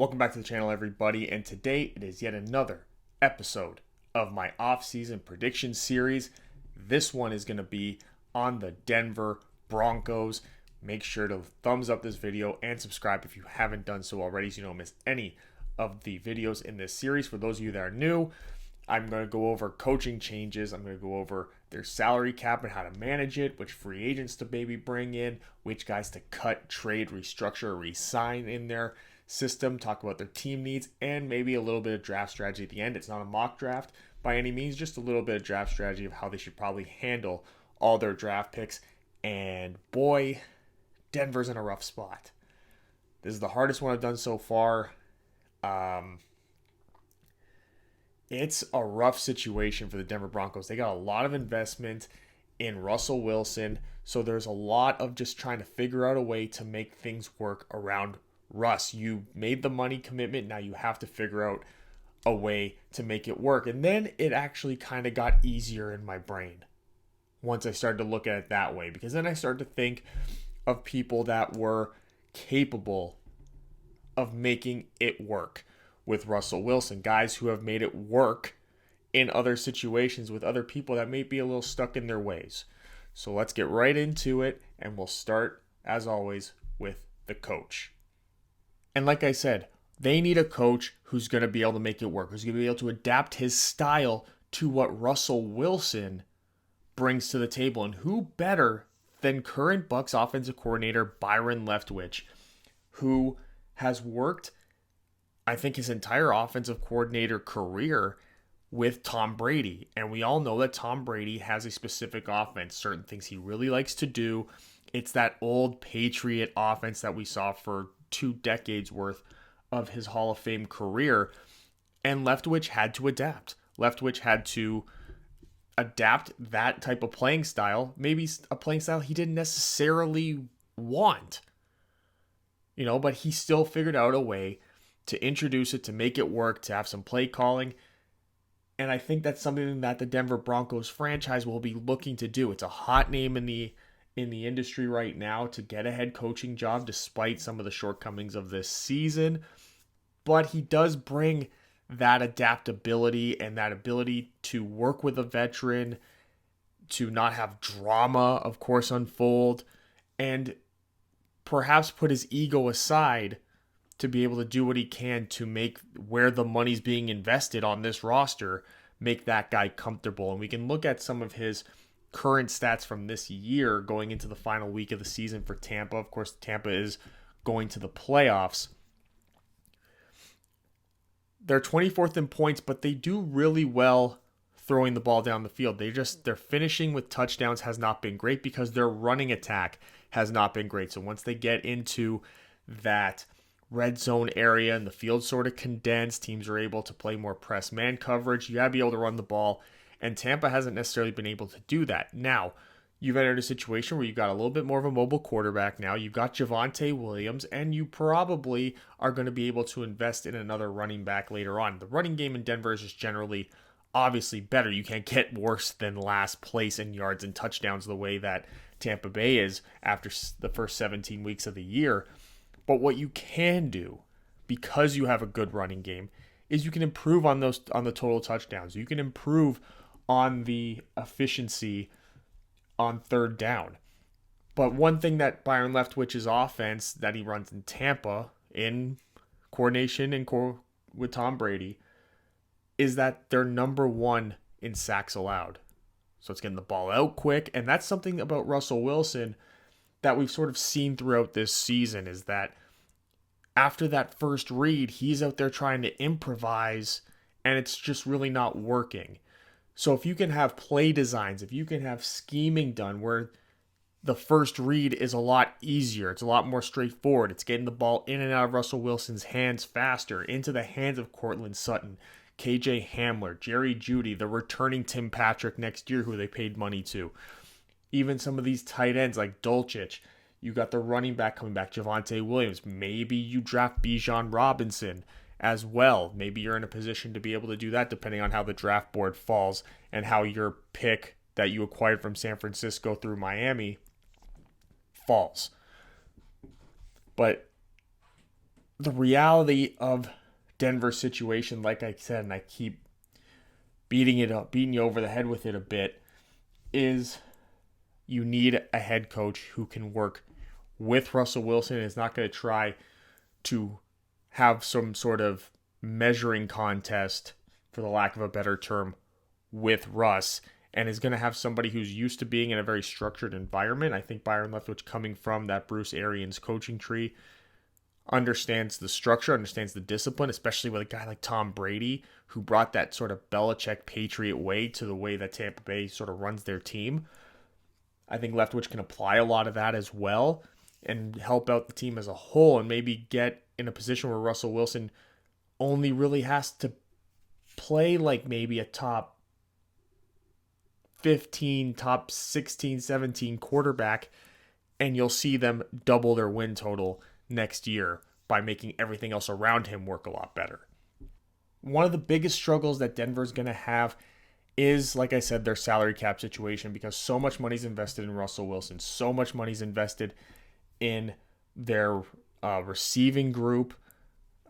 Welcome back to the channel, everybody, and today it is yet another episode of my off-season prediction series. This one is going to be on the Denver Broncos. Make sure to thumbs up this video and subscribe if you haven't done so already so you don't miss any of the videos in this series. For those of you that are new, I'm going to go over coaching changes. I'm going to go over their salary cap and how to manage it, which free agents to maybe bring in, which guys to cut, trade, restructure, or resign in their system, talk about their team needs, and maybe a little bit of draft strategy at the end. It's not a mock draft by any means, just a little bit of draft strategy of how they should probably handle all their draft picks. And boy, Denver's in a rough spot. This is the hardest one I've done so far. It's a rough situation for the Denver Broncos. They got a lot of investment in Russell Wilson, so there's a lot of just trying to figure out a way to make things work around Russ. You made the money commitment, now you have to figure out a way to make it work. And then it actually kind of got easier in my brain once I started to look at it that way, because then I started to think of people that were capable of making it work with Russell Wilson, guys who have made it work in other situations with other people that may be a little stuck in their ways. So let's get right into it, and we'll start, as always, with the coach. And like I said, they need a coach who's going to be able to make it work, who's going to be able to adapt his style to what Russell Wilson brings to the table. And who better than current Bucs offensive coordinator Byron Leftwich, who has worked, I think, his entire offensive coordinator career with Tom Brady. And we all know that Tom Brady has a specific offense, certain things he really likes to do. It's that old Patriot offense that we saw for 2 decades worth of his Hall of Fame career. And Leftwich had to adapt. Leftwich had to adapt that type of playing style, maybe a playing style he didn't necessarily want, but he still figured out a way to introduce it, to make it work, to have some play calling. And I think that's something that the Denver Broncos franchise will be looking to do. It's a hot name in the industry right now to get a head coaching job despite some of the shortcomings of this season. But he does bring that adaptability and that ability to work with a veteran, to not have drama, of course, unfold, and perhaps put his ego aside to be able to do what he can to make where the money's being invested on this roster, make that guy comfortable. And we can look at some of his current stats from this year going into the final week of the season for Tampa. Of course, Tampa is going to the playoffs. They're 24th in points, but they do really well throwing the ball down the field. Their finishing with touchdowns has not been great because their running attack has not been great. So once they get into that red zone area and the field sort of condensed, teams are able to play more press man coverage. You got to be able to run the ball, and Tampa hasn't necessarily been able to do that. Now, you've entered a situation where you've got a little bit more of a mobile quarterback now. You've got Javonte Williams, and you probably are going to be able to invest in another running back later on. The running game in Denver is just generally obviously better. You can't get worse than last place in yards and touchdowns the way that Tampa Bay is after the first 17 weeks of the year. But what you can do, because you have a good running game, is you can improve on the total touchdowns. You can improve on the efficiency on third down. But one thing that Byron Leftwich's offense that he runs in Tampa in coordination and with Tom Brady is that they're number 1 in sacks allowed. So it's getting the ball out quick. And that's something about Russell Wilson that we've sort of seen throughout this season, is that after that first read, he's out there trying to improvise, and it's just really not working. So if you can have play designs, if you can have scheming done where the first read is a lot easier, it's a lot more straightforward, it's getting the ball in and out of Russell Wilson's hands faster, into the hands of Cortland Sutton, KJ Hamler, Jerry Jeudy, the returning Tim Patrick next year who they paid money to. Even some of these tight ends like Dulcich. You got the running back coming back, Javonte Williams. Maybe you draft Bijan Robinson as well. Maybe you're in a position to be able to do that depending on how the draft board falls and how your pick that you acquired from San Francisco through Miami falls. But the reality of Denver's situation, like I said, and I keep beating you over the head with it a bit, is you need a head coach who can work with Russell Wilson and is not going to try to have some sort of measuring contest, for the lack of a better term, with Russ, and is going to have somebody who's used to being in a very structured environment. I think Byron Leftwich, coming from that Bruce Arians coaching tree, understands the structure, understands the discipline, especially with a guy like Tom Brady, who brought that sort of Belichick Patriot way to the way that Tampa Bay sort of runs their team. I think Leftwich can apply a lot of that as well and help out the team as a whole, and maybe get in a position where Russell Wilson only really has to play like maybe a top 15, top 16, 17 quarterback, and you'll see them double their win total next year by making everything else around him work a lot better. One of the biggest struggles that Denver's going to have is, like I said, their salary cap situation, because so much money's invested in Russell Wilson, so much money's invested in their receiving group.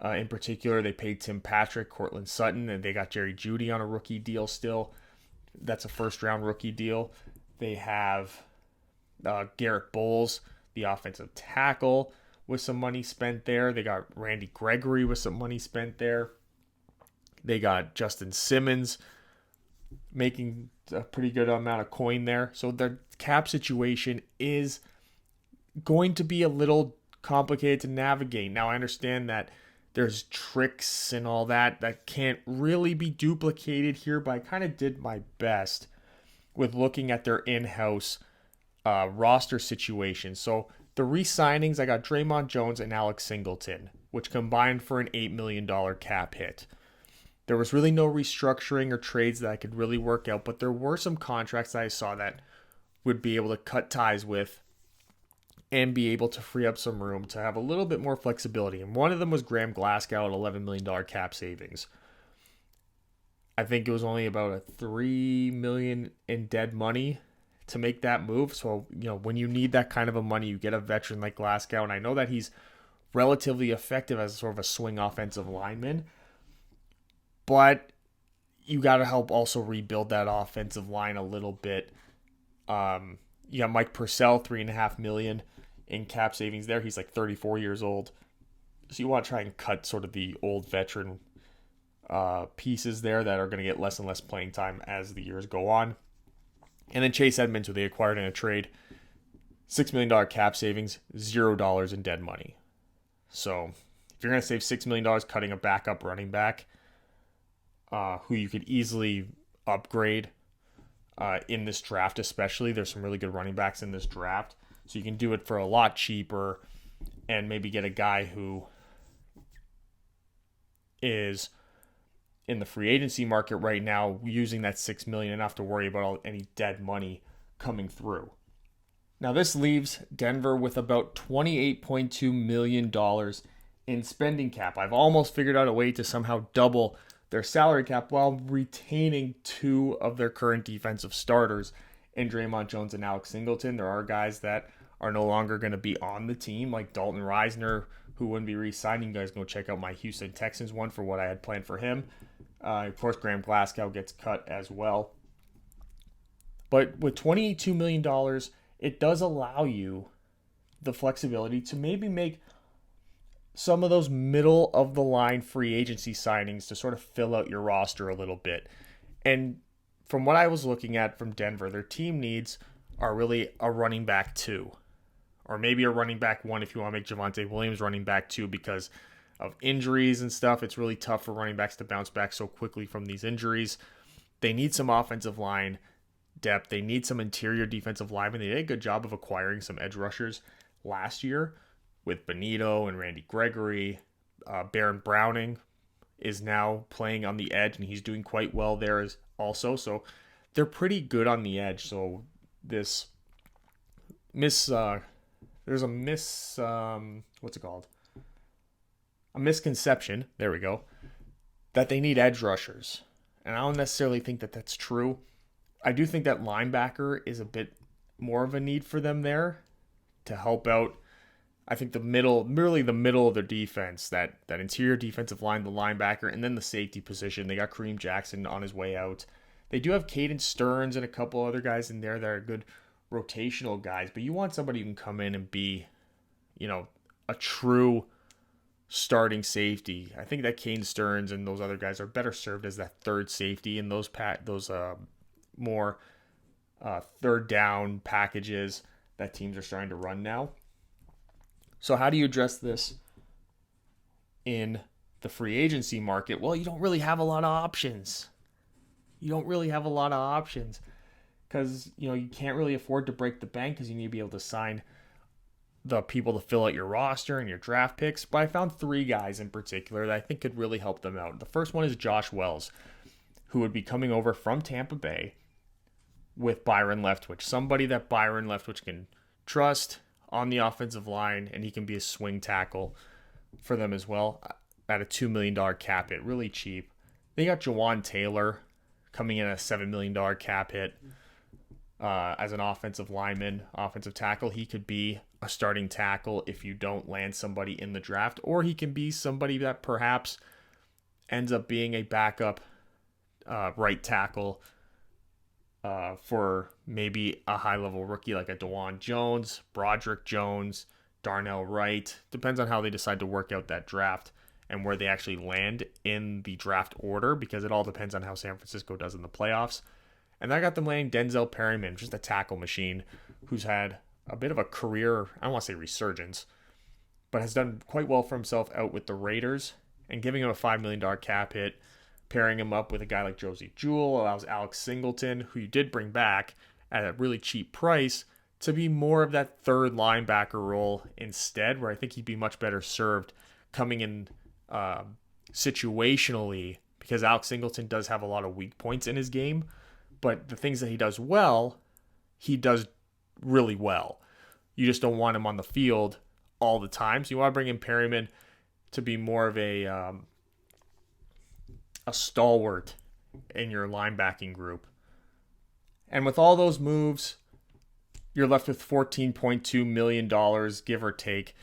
In particular, they paid Tim Patrick, Cortland Sutton, and they got Jerry Jeudy on a rookie deal still. That's a first-round rookie deal. They have Garrett Bowles, the offensive tackle, with some money spent there. They got Randy Gregory with some money spent there. They got Justin Simmons making a pretty good amount of coin there. So their cap situation is going to be a little complicated to navigate. Now, I understand that there's tricks and all that can't really be duplicated here, but I kind of did my best with looking at their in-house roster situation. So the re-signings, I got Draymond Jones and Alex Singleton, which combined for an $8 million cap hit. There was really no restructuring or trades that I could really work out, but there were some contracts that I saw that would be able to cut ties with and be able to free up some room to have a little bit more flexibility. And one of them was Graham Glasgow at $11 million cap savings. I think it was only about a $3 million in dead money to make that move. So, when you need that kind of a money, you get a veteran like Glasgow. And I know that he's relatively effective as sort of a swing offensive lineman, but you got to help also rebuild that offensive line a little bit. You got Mike Purcell, $3.5 million in cap savings there. He's like 34 years old. So you want to try and cut sort of the old veteran pieces there that are going to get less and less playing time as the years go on. And then Chase Edmonds, who they acquired in a trade, $6 million cap savings, $0 in dead money. So if you're going to save $6 million cutting a backup running back, who you could easily upgrade in this draft especially. There's some really good running backs in this draft. So you can do it for a lot cheaper and maybe get a guy who is in the free agency market right now using that $6 million and not have to worry about any dead money coming through. Now this leaves Denver with about $28.2 million in spending cap. I've almost figured out a way to somehow double their salary cap while retaining two of their current defensive starters in Draymond Jones and Alex Singleton. There are guys that are no longer going to be on the team, like Dalton Reisner, who wouldn't be re-signing. You guys go check out my Houston Texans one for what I had planned for him. Of course, Graham Glasgow gets cut as well. But with $22 million, it does allow you the flexibility to maybe make some of those middle of the line free agency signings to sort of fill out your roster a little bit. And from what I was looking at from Denver, their team needs are really a running back 2, or maybe a running back 1 if you want to make Javonte Williams running back 2 because of injuries and stuff. It's really tough for running backs to bounce back so quickly from these injuries. They need some offensive line depth. They need some interior defensive linemen. They did a good job of acquiring some edge rushers last year with Benito and Randy Gregory. Baron Browning is now playing on the edge, and he's doing quite well there also. So they're pretty good on the edge. So there's a misconception, there we go, that they need edge rushers. And I don't necessarily think that that's true. I do think that linebacker is a bit more of a need for them there to help out. I think merely the middle of their defense, that interior defensive line, the linebacker, and then the safety position. They got Kareem Jackson on his way out. They do have Caden Stearns and a couple other guys in there that are good rotational guys, but you want somebody who can come in and be, a true starting safety. I think that Caden Stearns and those other guys are better served as that third safety in those more third down packages that teams are starting to run now. So how do you address this in the free agency market? Well, you don't really have a lot of options. Because, you can't really afford to break the bank because you need to be able to sign the people to fill out your roster and your draft picks. But I found 3 guys in particular that I think could really help them out. The first one is Josh Wells, who would be coming over from Tampa Bay with Byron Leftwich. Somebody that Byron Leftwich can trust on the offensive line, and he can be a swing tackle for them as well at a $2 million cap hit. Really cheap. They got Jawan Taylor coming in at a $7 million cap hit as an offensive lineman, offensive tackle. He could be a starting tackle if you don't land somebody in the draft, or he can be somebody that perhaps ends up being a backup right tackle for maybe a high-level rookie like a DeJuan Jones, Broderick Jones, Darnell Wright. Depends on how they decide to work out that draft and where they actually land in the draft order, because it all depends on how San Francisco does in the playoffs. And I got them landing Denzel Perryman, just a tackle machine, who's had a bit of a career, I don't want to say resurgence, but has done quite well for himself out with the Raiders, and giving him a $5 million cap hit, pairing him up with a guy like Josie Jewell, allows Alex Singleton, who you did bring back at a really cheap price, to be more of that third linebacker role instead, where I think he'd be much better served coming in situationally, because Alex Singleton does have a lot of weak points in his game, but the things that he does well, he does really well. You just don't want him on the field all the time. So you want to bring in Perryman to be more of a stalwart in your linebacking group. And with all those moves, you're left with $14.2 million, give or take,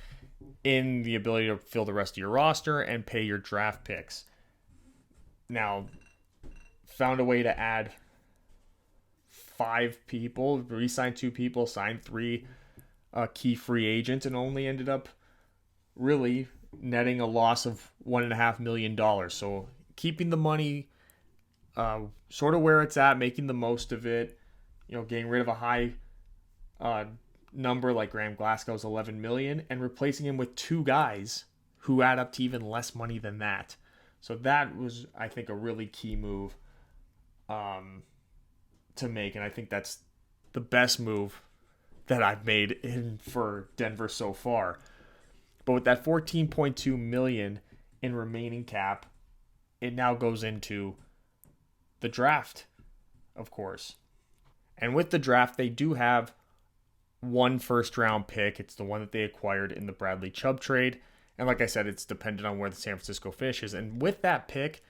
in the ability to fill the rest of your roster and pay your draft picks. Now, found a way to add 5 people, re-signed 2 people, signed 3 key free agents, and only ended up really netting a loss of $1.5 million. So keeping the money sort of where it's at, making the most of it, getting rid of a high number like Graham Glasgow's $11 million, and replacing him with 2 guys who add up to even less money than that. So that was, I think, a really key move to make, and I think that's the best move that I've made for Denver so far. But with that $14.2 million in remaining cap, it now goes into the draft, of course. And with the draft, they do have 1 first-round pick. It's the one that they acquired in the Bradley Chubb trade. And like I said, it's dependent on where the San Francisco finishes. And with that pick,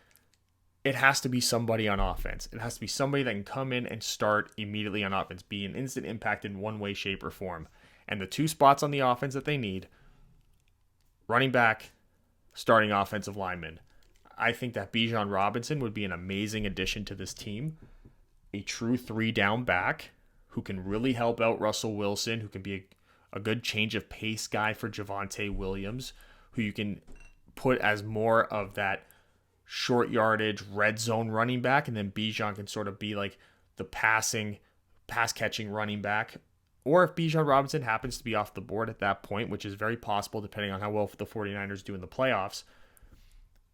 it has to be somebody on offense. It has to be somebody that can come in and start immediately on offense, be an instant impact in one way, shape, or form. And the 2 spots on the offense that they need, running back, starting offensive lineman. I think that Bijan Robinson would be an amazing addition to this team. A true 3-down back who can really help out Russell Wilson, who can be a good change of pace guy for Javonte Williams, who you can put as more of that short yardage, red zone running back, and then Bijan can sort of be like the pass catching running back. Or if Bijan Robinson happens to be off the board at that point, which is very possible depending on how well the 49ers do in the playoffs,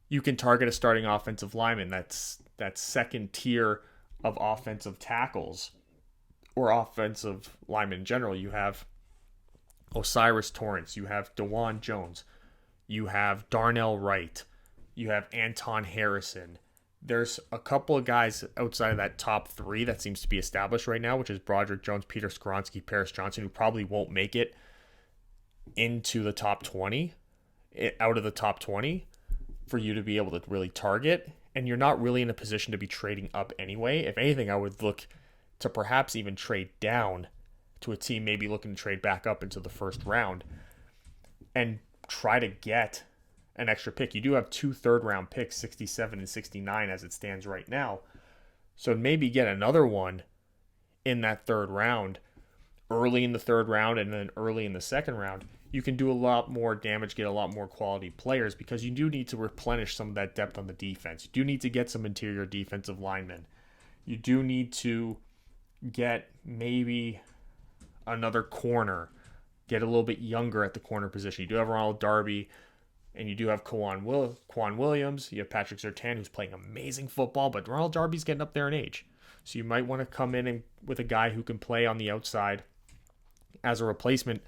you can target a starting offensive lineman. That's that second tier of offensive tackles or offensive linemen in general. You have Osiris Torrance, you have DeJuan Jones, you have Darnell Wright, you have Anton Harrison. There's a couple of guys outside of that top 3 that seems to be established right now, which is Broderick Jones, Peter Skoronski, Paris Johnson, who probably won't make it into the top 20, out of the top 20, for you to be able to really target. And you're not really in a position to be trading up anyway. If anything, I would look to perhaps even trade down to a team maybe looking to trade back up into the first round. and try to get an extra pick. You do have 2 third-round picks, 67 and 69 as it stands right now. So maybe get another one in that third round, early in the third round and then early in the second round. You can do a lot more damage, get a lot more quality players, because you do need to replenish some of that depth on the defense. You do need to get some interior defensive linemen. You do need to get maybe another corner, get a little bit younger at the corner position. You do have Ronald Darby, and you do have Quan Williams. You have Patrick Surtain, who's playing amazing football, but Ronald Darby's getting up there in age. So you might want to come in with a guy who can play on the outside as a replacement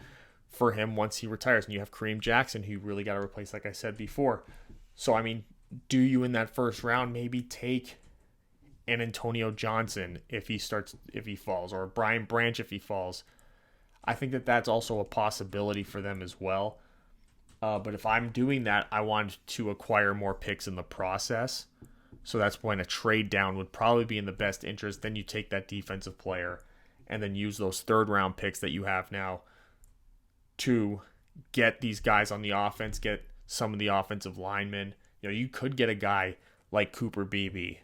for him once he retires. And you have Kareem Jackson, who you really got to replace, like I said before. So, I mean, do you in that first round maybe take an Antonio Johnson if he falls, or Brian Branch if he falls? I think that that's also a possibility for them as well. But if I'm doing that, I want to acquire more picks in the process. So that's when a trade down would probably be in the best interest. Then you take that defensive player and then use those third round picks that you have now to get these guys on the offense, get some of the offensive linemen. You know, you could get a guy like Cooper Beebe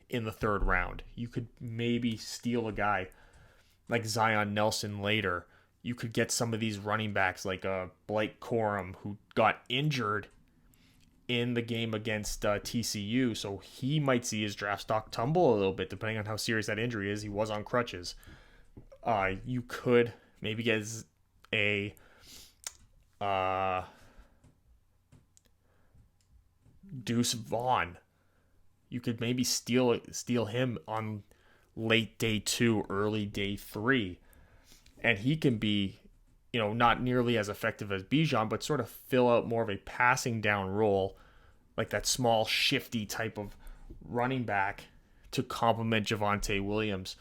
in the third round. You could maybe steal a guy like Zion Nelson later. You could get some of these running backs like Blake Corum, who got injured in the game against TCU, so he might see his draft stock tumble a little bit depending on how serious that injury is. He was on crutches. You could maybe get a Deuce Vaughn. You could maybe steal him on late day 2, early day 3. And he can be, you know, not nearly as effective as Bijan, but sort of fill out more of a passing down role, like that small, shifty type of running back to complement Javonte Williams.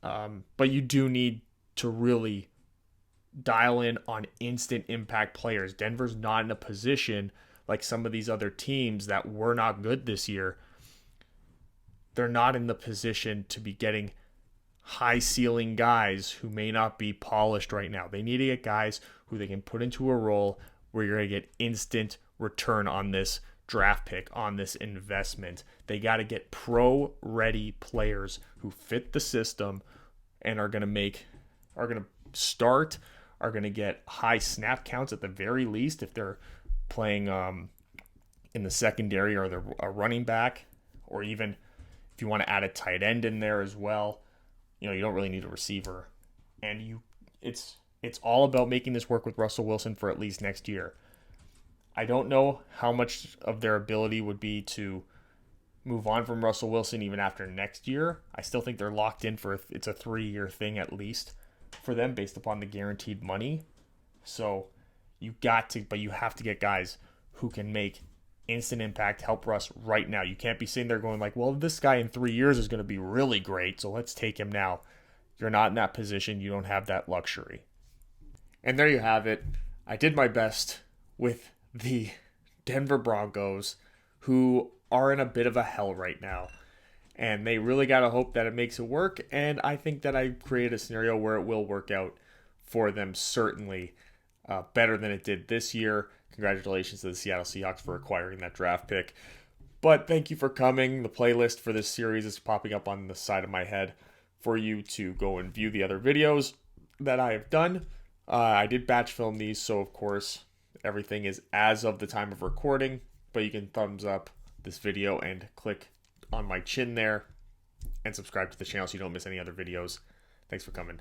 But you do need to really dial in on instant impact players. Denver's not in a position like some of these other teams that were not good this year. They're not in the position to be getting high ceiling guys who may not be polished right now. They need to get guys who they can put into a role where you're going to get instant return on this draft pick, on this investment. They got to get pro ready players who fit the system and are going to start, are going to get high snap counts at the very least if they're playing in the secondary, or they're a running back, or even if you want to add a tight end in there as well. You know, you don't really need a receiver. And it's all about making this work with Russell Wilson for at least next year. I don't know how much of their ability would be to move on from Russell Wilson even after next year. I still think they're locked in it's a 3-year thing at least for them based upon the guaranteed money. So you have to get guys who can make instant impact, help Russ right now. You can't be sitting there going like, well, this guy in 3 years is going to be really great, so let's take him now. You're not in that position. You don't have that luxury. And there you have it. I did my best with the Denver Broncos, who are in a bit of a hell right now. And they really got to hope that it makes it work. And I think that I created a scenario where it will work out for them, certainly better than it did this year. Congratulations to the Seattle Seahawks for acquiring that draft pick. But thank you for coming. The playlist for this series is popping up on the side of my head for you to go and view the other videos that I have done. I did batch film these, so of course everything is as of the time of recording. But you can thumbs up this video and click on my chin there and subscribe to the channel so you don't miss any other videos. Thanks for coming.